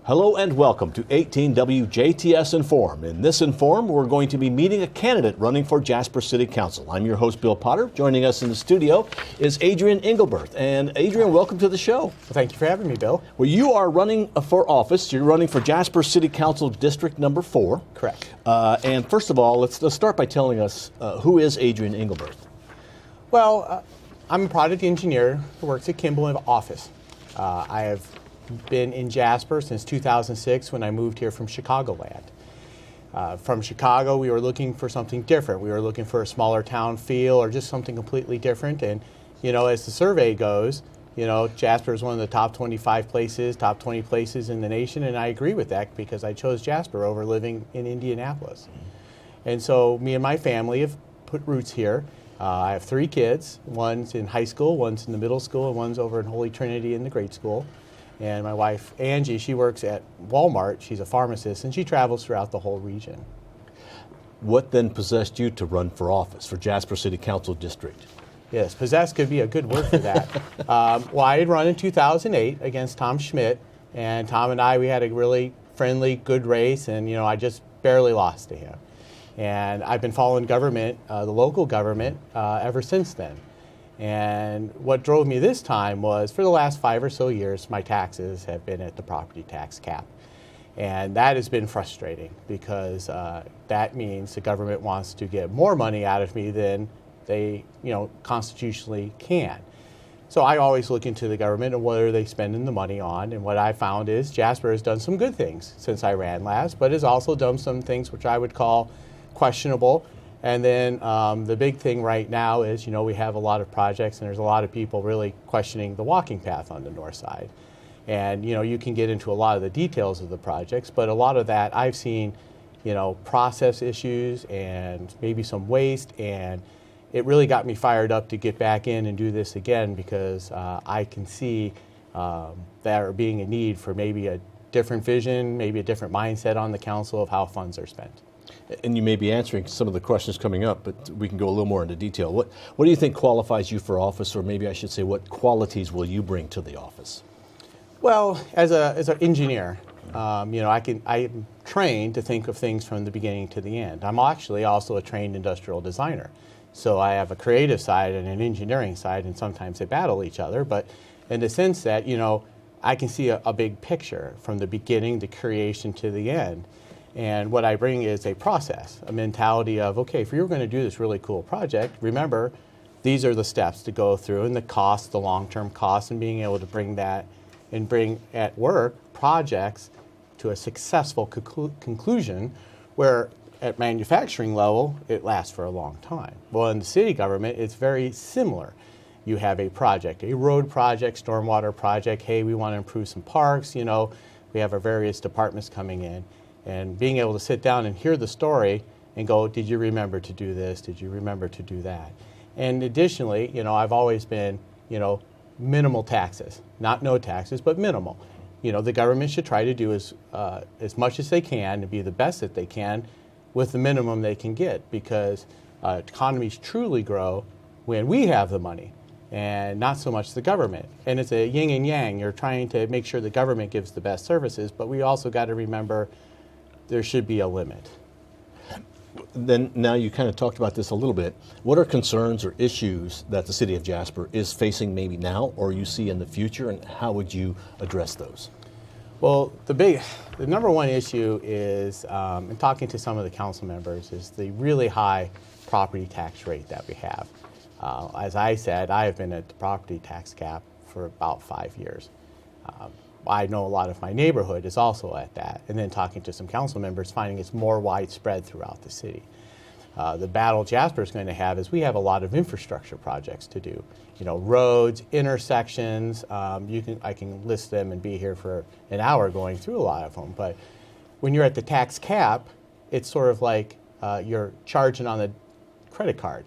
Hello and welcome to 18WJTS Inform. In this Inform, we're going to be meeting a candidate running for Jasper City Council. I'm your host, Bill Potter. Joining us in the studio is Adrian Engelberth. And Adrian, welcome to the show. Well, thank you for having me, Bill. Well, you are running for office. You're running for Jasper City Council District number 4. Correct. And first of all, let's start by telling us who is Adrian Engelberth? Well, I'm a product engineer who works at Kimball in office. I have been in Jasper since 2006 when I moved here from Chicagoland. From Chicago, we were looking for something different. We were looking for a smaller town feel or just something completely different. And, you know, as the survey goes, you know, Jasper is one of the top 25 places, top 20 places in the nation. And I agree with that because I chose Jasper over living in Indianapolis. And so me and my family have put roots here. I have 3 kids. One's in high school, one's in the middle school, and one's over in Holy Trinity in the grade school. And my wife, Angie, she works at Walmart. She's a pharmacist, and she travels throughout the whole region. What then possessed you to run for office for Jasper City Council District? Yes, possessed could be a good word for that. Well, I had run in 2008 against Tom Schmidt, and Tom and I, we had a really friendly, good race, and, you know, I just barely lost to him. And I've been following government, the local government, ever since then. And what drove me this time was, for the last 5 or so years, my taxes have been at the property tax cap. And that has been frustrating because that means the government wants to get more money out of me than they, you know, constitutionally can. So I always look into the government and what are they spending the money on. And what I found is Jasper has done some good things since I ran last, but has also done some things which I would call questionable. And then the big thing right now is, you know, we have a lot of projects and there's a lot of people really questioning the walking path on the north side. And, you know, you can get into a lot of the details of the projects, but a lot of that I've seen, you know, process issues and maybe some waste, and it really got me fired up to get back in and do this again because I can see there being a need for maybe a different vision, maybe a different mindset on the council of how funds are spent. And you may be answering some of the questions coming up, but we can go a little more into detail. What do you think qualifies you for office, or maybe I should say, what qualities will you bring to the office? Well, as an engineer, you know, I'm trained to think of things from the beginning to the end. I'm actually also a trained industrial designer. So I have a creative side and an engineering side, and sometimes they battle each other. But in the sense that, you know, I can see a big picture from the beginning, the creation to the end. And what I bring is a process, a mentality of, okay, if you're going to do this really cool project, remember, these are the steps to go through and the costs, the long-term costs, and being able to bring that and bring at work projects to a successful conclusion where at manufacturing level, it lasts for a long time. Well, in the city government, it's very similar. You have a project, a road project, stormwater project. Hey, we want to improve some parks. You know, we have our various departments coming in. And being able to sit down and hear the story and go, did you remember to do this? Did you remember to do that? And additionally, you know, I've always been, you know, minimal taxes, not no taxes, but minimal. You know, the government should try to do as much as they can and be the best that they can with the minimum they can get, because economies truly grow when we have the money and not so much the government. And it's a yin and yang. You're trying to make sure the government gives the best services, but we also got to remember there should be a limit. Then now you kind of talked about this a little bit. What are concerns or issues that the city of Jasper is facing maybe now or you see in the future, and how would you address those? Well, the number one issue is, in talking to some of the council members, is the really high property tax rate that we have. As I said, I have been at the property tax cap for about 5 years. I know a lot of my neighborhood is also at that. And then talking to some council members, finding it's more widespread throughout the city. The battle Jasper is going to have is we have a lot of infrastructure projects to do. You know, roads, intersections, I can list them and be here for an hour going through a lot of them. But when you're at the tax cap, it's sort of like you're charging on the credit card.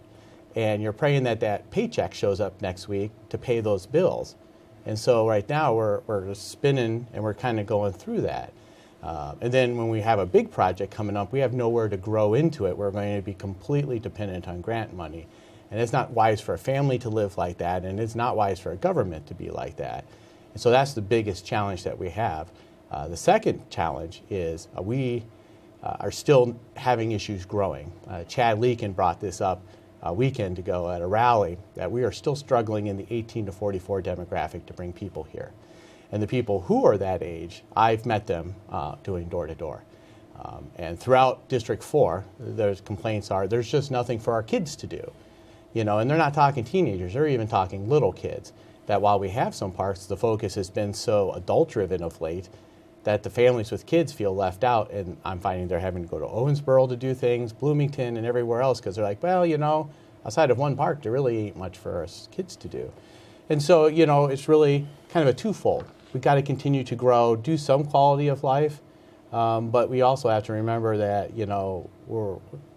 And you're praying that that paycheck shows up next week to pay those bills. And so right now we're spinning and we're kind of going through that. And then when we have a big project coming up, we have nowhere to grow into it. We're going to be completely dependent on grant money. And it's not wise for a family to live like that, and it's not wise for a government to be like that. And so that's the biggest challenge that we have. The second challenge is we are still having issues growing. Chad Leakin brought this up a weekend ago at a rally, that we are still struggling in the 18 to 44 demographic to bring people here. And the people who are that age, I've met them doing door-to-door. And throughout District 4, there's complaints are there's just nothing for our kids to do. And they're not talking teenagers, they're even talking little kids. That while we have some parks, the focus has been so adult-driven of late that the families with kids feel left out, and I'm finding they're having to go to Owensboro to do things, Bloomington, and everywhere else, because they're like, well, outside of one park, there really ain't much for us kids to do. And so, it's really kind of a twofold. We've got to continue to grow, do some quality of life, but we also have to remember that,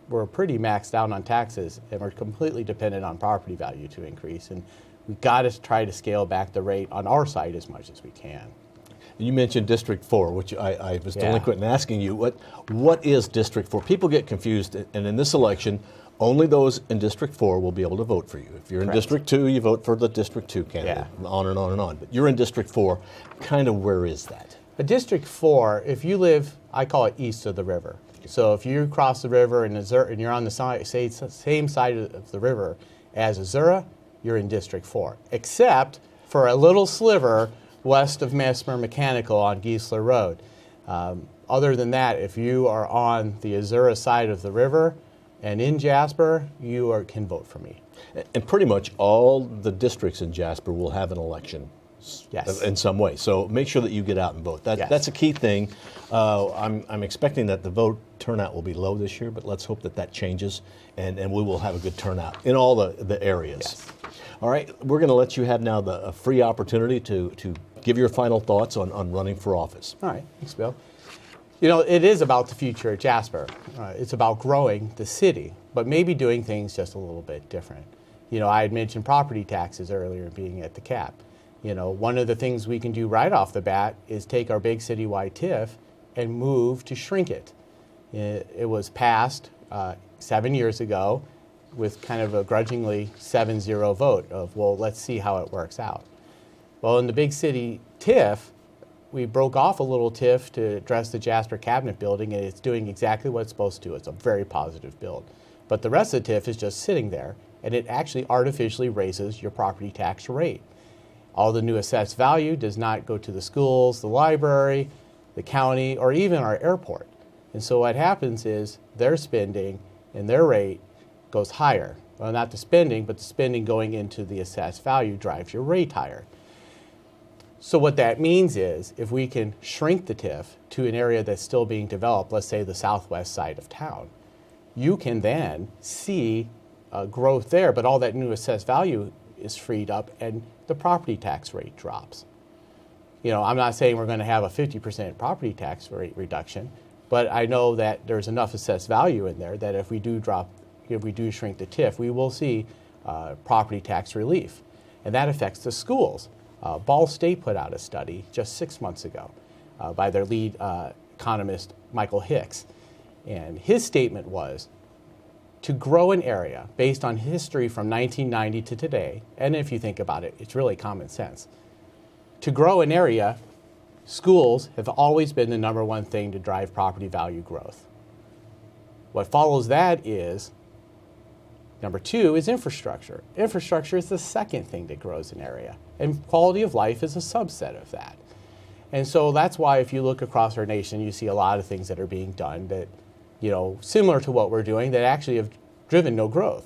we're pretty maxed out on taxes, and we're completely dependent on property value to increase, and we've got to try to scale back the rate on our side as much as we can. You mentioned District 4, which I was delinquent in asking you. What is District 4? People get confused, and in this election, only those in District 4 will be able to vote for you. If you're in Correct. District 2, you vote for the District 2 candidate, on and on and on. But you're in District 4, kind of where is that? A District 4, if you live, I call it east of the river. So if you cross the river and you're on the same side of the river as Azura, you're in District 4, except for a little sliver west of Mesmer Mechanical on Geisler Road. Other than that, if you are on the Azura side of the river and in Jasper, you can vote for me. And pretty much all the districts in Jasper will have an election. Yes. In some way. So make sure that you get out and vote. Yes. That's a key thing. I'm expecting that the vote turnout will be low this year, but let's hope that changes and we will have a good turnout in all the areas. Yes. All right, we're going to let you have now a free opportunity to give your final thoughts on running for office. All right, thanks, Bill. It is about the future of Jasper. It's about growing the city, but maybe doing things just a little bit different. I had mentioned property taxes earlier being at the cap. One of the things we can do right off the bat is take our big citywide TIF and move to shrink it. It was passed 7 years ago with kind of a grudgingly 7-0 vote of, well, let's see how it works out. Well, in the big city TIF, we broke off a little TIF to address the Jasper Cabinet building, and it's doing exactly what it's supposed to do. It's a very positive build. But the rest of the TIF is just sitting there, and it actually artificially raises your property tax rate. All the new assessed value does not go to the schools, the library, the county, or even our airport. And so what happens is their spending and their rate goes higher. Well, not the spending, but the spending going into the assessed value drives your rate higher. So what that means is if we can shrink the TIF to an area that's still being developed, let's say the southwest side of town, you can then see growth there, but all that new assessed value is freed up and the property tax rate drops. I'm not saying we're going to have a 50% property tax rate reduction, but I know that there's enough assessed value in there that if we do shrink the TIF, we will see property tax relief. And that affects the schools. Ball State put out a study just 6 months ago by their lead economist, Michael Hicks. And his statement was, to grow an area based on history from 1990 to today, and if you think about it, it's really common sense. To grow an area, schools have always been the number one thing to drive property value growth. What follows that is, number two is infrastructure. Infrastructure is the second thing that grows an area, and quality of life is a subset of that. And so that's why if you look across our nation, you see a lot of things that are being done that, similar to what we're doing, that actually have driven no growth.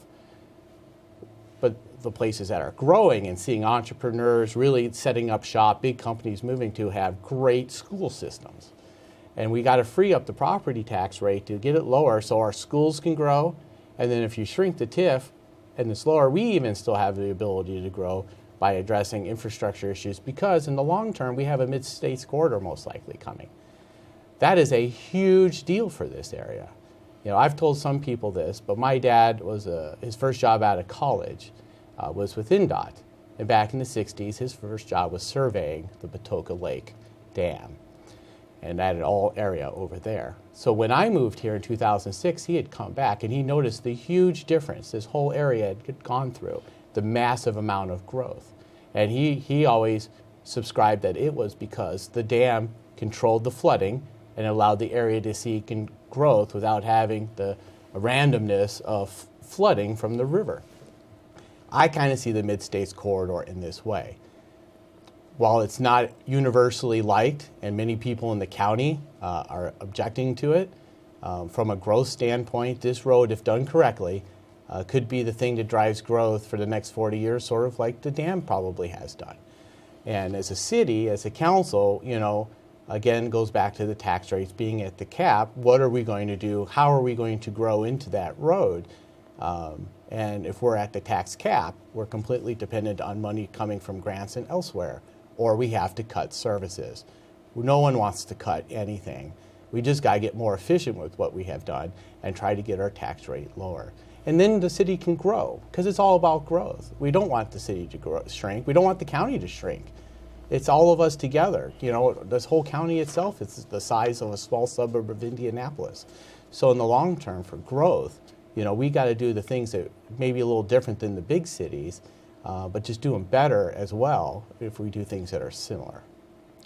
But the places that are growing and seeing entrepreneurs really setting up shop, big companies moving to, have great school systems. And we got to free up the property tax rate to get it lower so our schools can grow. And then if you shrink the TIF and it's lower, we even still have the ability to grow by addressing infrastructure issues, because in the long term, we have a mid-states corridor most likely coming. That is a huge deal for this area. I've told some people this, but my dad his first job out of college was with INDOT. And back in the 60s, his first job was surveying the Patoka Lake Dam and that whole area over there. So when I moved here in 2006, he had come back and he noticed the huge difference this whole area had gone through, the massive amount of growth. And he always subscribed that it was because the dam controlled the flooding and allowed the area to see growth without having the randomness of flooding from the river. I kind of see the Mid-States Corridor in this way. While it's not universally liked, and many people in the county are objecting to it, from a growth standpoint, this road, if done correctly, could be the thing that drives growth for the next 40 years, sort of like the dam probably has done. And as a city, as a council, you know, again, goes back to the tax rates being at the cap. What are we going to do? How are we going to grow into that road? And if we're at the tax cap, we're completely dependent on money coming from grants and elsewhere, or we have to cut services. No one wants to cut anything. We just got to get more efficient with what we have done and try to get our tax rate lower. And then the city can grow, because it's all about growth. We don't want the city to shrink. We don't want the county to shrink. It's all of us together. You know, this whole county itself is the size of a small suburb of Indianapolis. So in the long term, for growth, you know, we got to do the things that may be a little different than the big cities, but just do them better as well if we do things that are similar.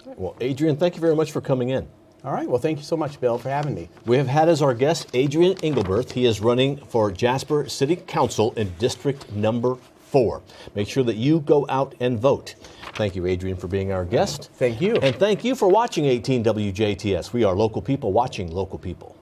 Well, Adrian, thank you very much for coming in. All right. Well, thank you so much, Bill, for having me. We have had as our guest Adrian Engelberth. He is running for Jasper City Council in District Number 4. Make sure that you go out and vote. Thank you, Adrian, for being our guest. Thank you. And thank you for watching 18 WJTS. We are local people watching local people.